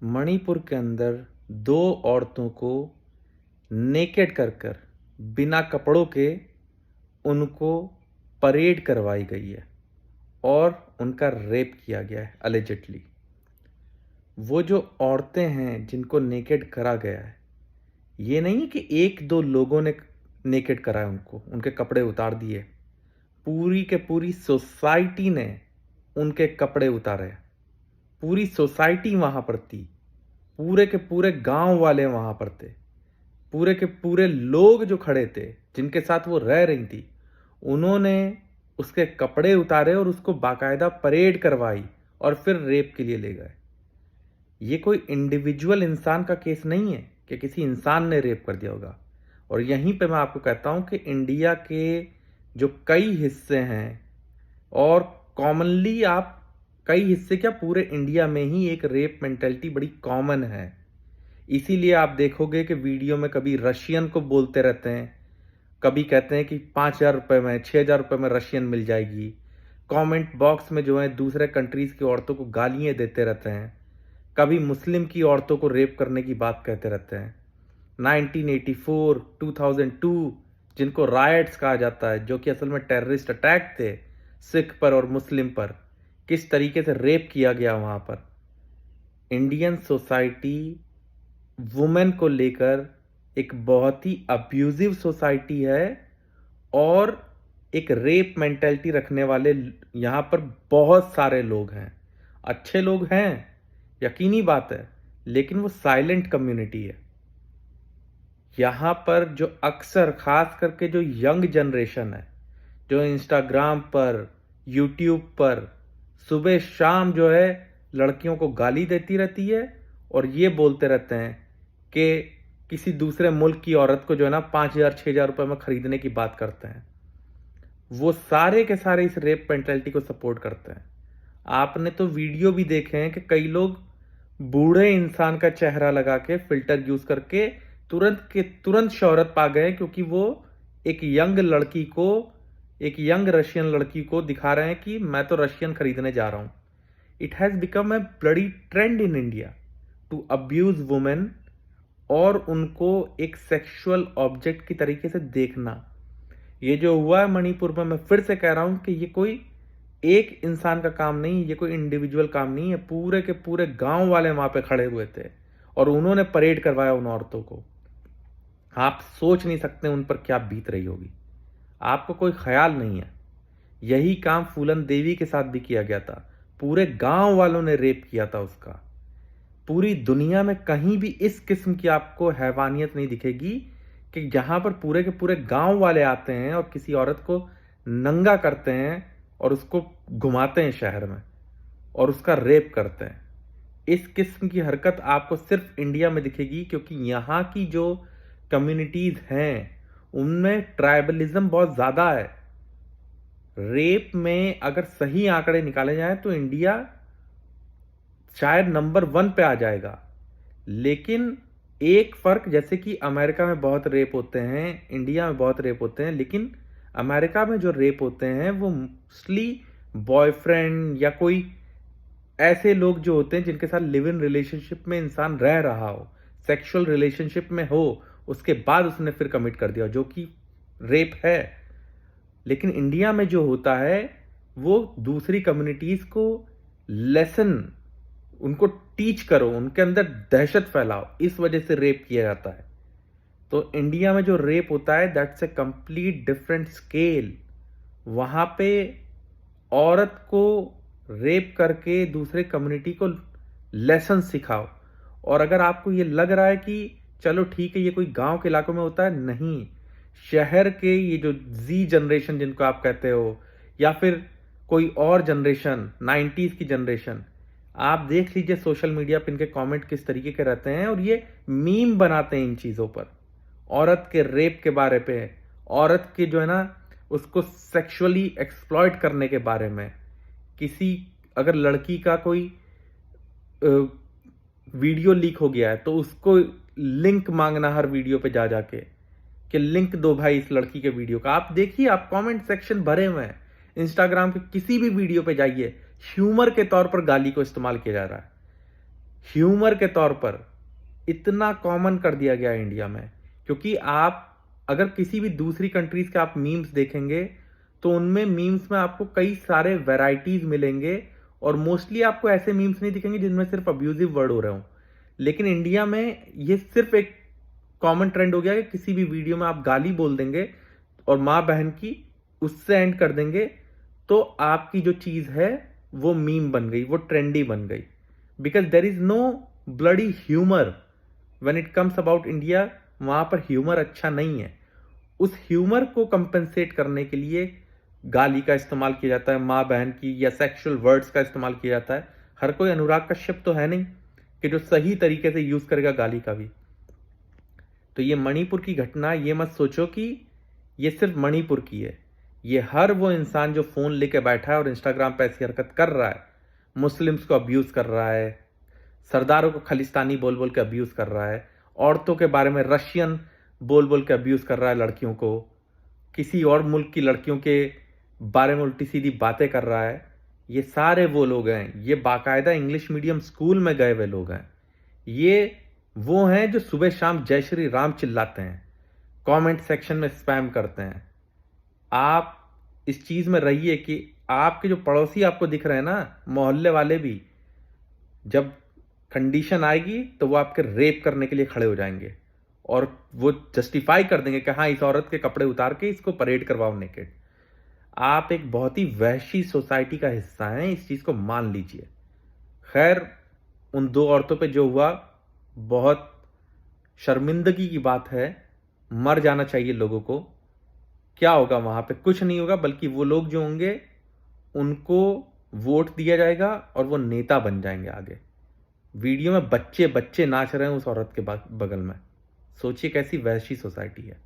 मणिपुर के अंदर 2 औरतों को नेकेड कर कर बिना कपड़ों के उनको परेड करवाई गई है और उनका रेप किया गया है अलिजिडली। वो जो औरतें हैं जिनको नेकेड करा गया है, ये नहीं है कि 1-2 लोगों ने नेकेड करा है उनको, उनके कपड़े उतार दिए। पूरी के पूरी सोसाइटी ने उनके कपड़े उतारे। पूरी सोसाइटी वहाँ पर थी। पूरे के पूरे गाँव वाले वहाँ पर थे। पूरे के पूरे लोग जो खड़े थे, जिनके साथ वो रह रही थी, उन्होंने उसके कपड़े उतारे और उसको बाकायदा परेड करवाई और फिर रेप के लिए ले गए। ये कोई इंडिविजुअल इंसान का केस नहीं है कि किसी इंसान ने रेप कर दिया होगा। और यहीं पे मैं आपको कहता हूँ कि इंडिया के जो कई हिस्से हैं, और कॉमनली आप कई हिस्से क्या पूरे इंडिया में ही एक रेप मेंटेलिटी बड़ी कॉमन है। इसीलिए आप देखोगे कि वीडियो में कभी रशियन को बोलते रहते हैं, कभी कहते हैं कि 5,000 रुपये में 6,000 रुपये में रशियन मिल जाएगी। कमेंट बॉक्स में जो है दूसरे कंट्रीज़ की औरतों को गालियाँ देते रहते हैं। कभी मुस्लिम की औरतों को रेप करने की बात कहते रहते हैं। 1984, 2002 जिनको रायट्स कहा जाता है, जो कि असल में टेररिस्ट अटैक थे सिख पर और मुस्लिम पर, किस तरीके से रेप किया गया वहाँ पर। इंडियन सोसाइटी वुमेन को लेकर एक बहुत ही अब्यूजिव सोसाइटी है और एक रेप मेंटेलिटी रखने वाले यहाँ पर बहुत सारे लोग हैं। अच्छे लोग हैं, यकीनी बात है, लेकिन वो साइलेंट कम्युनिटी है। यहाँ पर जो अक्सर खास करके जो यंग जनरेशन है, जो इंस्टाग्राम पर, यूट्यूब पर सुबह शाम जो है लड़कियों को गाली देती रहती है और ये बोलते रहते हैं कि किसी दूसरे मुल्क की औरत को जो है ना 5,000 6,000 रुपये में खरीदने की बात करते हैं, वो सारे के सारे इस रेप मेंटेलिटी को सपोर्ट करते हैं। आपने तो वीडियो भी देखे हैं कि कई लोग बूढ़े इंसान का चेहरा लगा के फिल्टर यूज करके तुरंत के तुरंत शोहरत पा गए, क्योंकि वो एक यंग लड़की को, एक यंग रशियन लड़की को दिखा रहे हैं कि मैं तो रशियन खरीदने जा रहा हूं। It has become a bloody trend in India to abuse women और उनको एक सेक्सुअल ऑब्जेक्ट की तरीके से देखना। ये जो हुआ है मणिपुर में, मैं फिर से कह रहा हूं कि ये कोई एक इंसान का काम नहीं, ये कोई इंडिविजुअल काम नहीं है। पूरे के पूरे गांव वाले वहां पे खड़े हुए थे और उन्होंने परेड करवाया उन औरतों को। आप सोच नहीं सकते उन पर क्या बीत रही होगी, आपको कोई ख्याल नहीं है। यही काम फूलन देवी के साथ भी किया गया था। पूरे गांव वालों ने रेप किया था उसका। पूरी दुनिया में कहीं भी इस किस्म की आपको हैवानियत नहीं दिखेगी कि जहां पर पूरे के पूरे गांव वाले आते हैं और किसी औरत को नंगा करते हैं और उसको घुमाते हैं शहर में और उसका रेप करते हैं। इस किस्म की हरकत आपको सिर्फ इंडिया में दिखेगी, क्योंकि यहाँ की जो कम्युनिटीज हैं उनमें ट्राइबलिज्म बहुत ज़्यादा है। रेप में अगर सही आंकड़े निकाले जाएं तो इंडिया शायद नंबर 1 पे आ जाएगा। लेकिन एक फर्क, जैसे कि अमेरिका में बहुत रेप होते हैं, इंडिया में बहुत रेप होते हैं, लेकिन अमेरिका में जो रेप होते हैं वो मोस्टली बॉयफ्रेंड या कोई ऐसे लोग जो होते हैं जिनके साथ लिव इन रिलेशनशिप में इंसान रह रहा हो, सेक्सुअल रिलेशनशिप में हो, उसके बाद उसने फिर कमिट कर दिया, जो कि रेप है। लेकिन इंडिया में जो होता है वो दूसरी कम्युनिटीज को लेसन, उनको टीच करो, उनके अंदर दहशत फैलाओ, इस वजह से रेप किया जाता है। तो इंडिया में जो रेप होता है that's a complete different scale. वहां पे औरत को रेप करके दूसरे कम्युनिटी को लेसन सिखाओ। और अगर आपको ये लग रहा है कि चलो ठीक है ये कोई गांव के इलाकों में होता है, नहीं, शहर के ये जो जी जनरेशन जिनको आप कहते हो, या फिर कोई और जनरेशन 90s की जनरेशन, आप देख लीजिए सोशल मीडिया पे इनके कमेंट किस तरीके के रहते हैं और ये मीम बनाते हैं इन चीज़ों पर, औरत के रेप के बारे पे, औरत के जो है ना उसको सेक्सुअली एक्सप्लॉइट करने के बारे में। किसी अगर लड़की का कोई वीडियो लीक हो गया है तो उसको लिंक मांगना हर वीडियो पे जा जाके कि लिंक दो भाई इस लड़की के वीडियो का। आप देखिए, आप कमेंट सेक्शन भरे हुए हैं। इंस्टाग्राम के किसी भी वीडियो पे जाइए, ह्यूमर के तौर पर गाली को इस्तेमाल किया जा रहा है। ह्यूमर के तौर पर इतना कॉमन कर दिया गया है इंडिया में, क्योंकि आप अगर किसी भी दूसरी कंट्रीज के आप मीम्स देखेंगे तो उनमें मीम्स में आपको कई सारे वैरायटीज मिलेंगे और मोस्टली आपको ऐसे मीम्स नहीं दिखेंगे जिनमें सिर्फ अब्यूजिव वर्ड हो रहे हों। लेकिन इंडिया में ये सिर्फ एक कॉमन ट्रेंड हो गया है कि किसी भी वीडियो में आप गाली बोल देंगे और माँ बहन की, उससे एंड कर देंगे, तो आपकी जो चीज है वो मीम बन गई, वो ट्रेंडी बन गई। Because there is no bloody humour when it comes about India. वहां पर ह्यूमर अच्छा नहीं है। उस ह्यूमर को कंपेंसेट करने के लिए गाली का इस्तेमाल किया जाता है, माँ बहन की, या सेक्सुअल वर्ड्स का इस्तेमाल किया जाता है। हर कोई अनुराग कश्यप तो है नहीं कि जो सही तरीके से यूज करेगा गाली का भी। तो ये मणिपुर की घटना, ये मत सोचो कि ये सिर्फ मणिपुर की है। ये हर वो इंसान जो फोन लेके बैठा है और इंस्टाग्राम पे ऐसी हरकत कर रहा है, मुस्लिम्स को अब्यूज कर रहा है, सरदारों को खालिस्तानी बोल बोल के अब्यूज कर रहा है, औरतों के बारे में रशियन बोल बोल के अब्यूज कर रहा है, लड़कियों को, किसी और मुल्क की लड़कियों के बारे में उल्टी सीधी बातें कर रहा है, ये सारे वो लोग हैं, ये बाकायदा इंग्लिश मीडियम स्कूल में गए हुए लोग हैं। ये वो हैं जो सुबह शाम जय श्री राम चिल्लाते हैं, कमेंट सेक्शन में स्पैम करते हैं। आप इस चीज में रहिए कि आपके जो पड़ोसी आपको दिख रहे हैं ना, मोहल्ले वाले भी, जब कंडीशन आएगी तो वो आपके रेप करने के लिए खड़े हो जाएंगे और वो जस्टिफाई कर देंगे कि हाँ, इस औरत के कपड़े उतार के इसको परेड करवाओ नेकेड। आप एक बहुत ही वहशी सोसाइटी का हिस्सा हैं, इस चीज को मान लीजिए। खैर, उन दो औरतों पे जो हुआ बहुत शर्मिंदगी की बात है। मर जाना चाहिए लोगों को। क्या होगा वहां पे? कुछ नहीं होगा, बल्कि वो लोग जो होंगे उनको वोट दिया जाएगा और वो नेता बन जाएंगे आगे। वीडियो में बच्चे बच्चे नाच रहे हैं उस औरत के बगल में। सोचिए कैसी वहशी सोसाइटी है।